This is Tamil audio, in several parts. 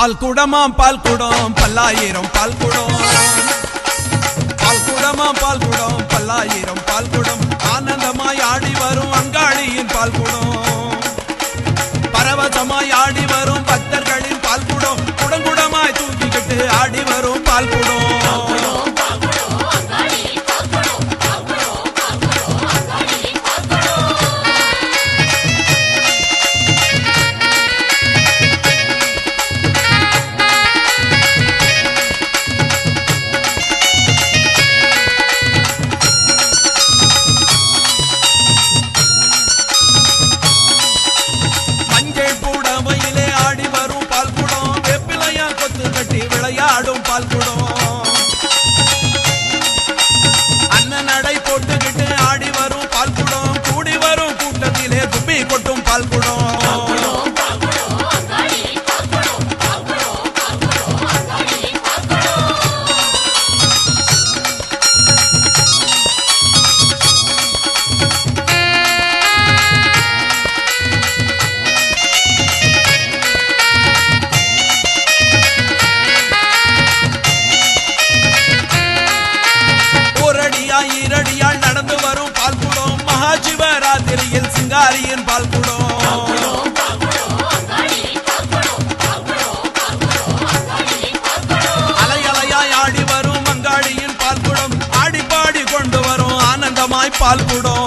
பால் குடமாம் பால் குடம் பல்லாயிரம் பால் குடம், பால் குடமாம் பால் குடம் பல்லாயிரம் பால் குடம், ஆனந்தமாய் ஆடி வரும் அங்காளியின் பால் குடம், பரவசமாய் ஆடி வரும் பக்தர்களின் பால் குடம், குடங்குடமாய் தூக்கிக்கிட்டு ஆடி வரும் பால் குடம். விளையாடும் பால் குடம், அண்ணன் நடை போட்டுக்கிட்டு ஆடி வரும் பால் குடம், கூடி வரும் கூட்டத்திலே தும்பி கொட்டும் பால் குடம். ஈரடியால் நடந்து வரும் பால் குடம், மகாசிவராத்திரியில் சிங்காரியின் பால் குடம், அலை அலையாய் ஆடி வரும் அங்காளியின் பால் குடம், ஆடி பாடி கொண்டு வரும் ஆனந்தமாய் பால் குடம்.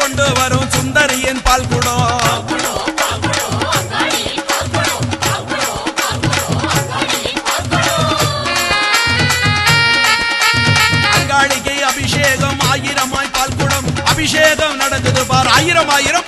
கொண்டு வரும் சுந்தரியின் பால் குடம், அங்காளிக்கு அபிஷேகம் ஆயிரமாய் பால் குடம், அபிஷேகம் நடக்குது பார் ஆயிரம் ஆயிரம்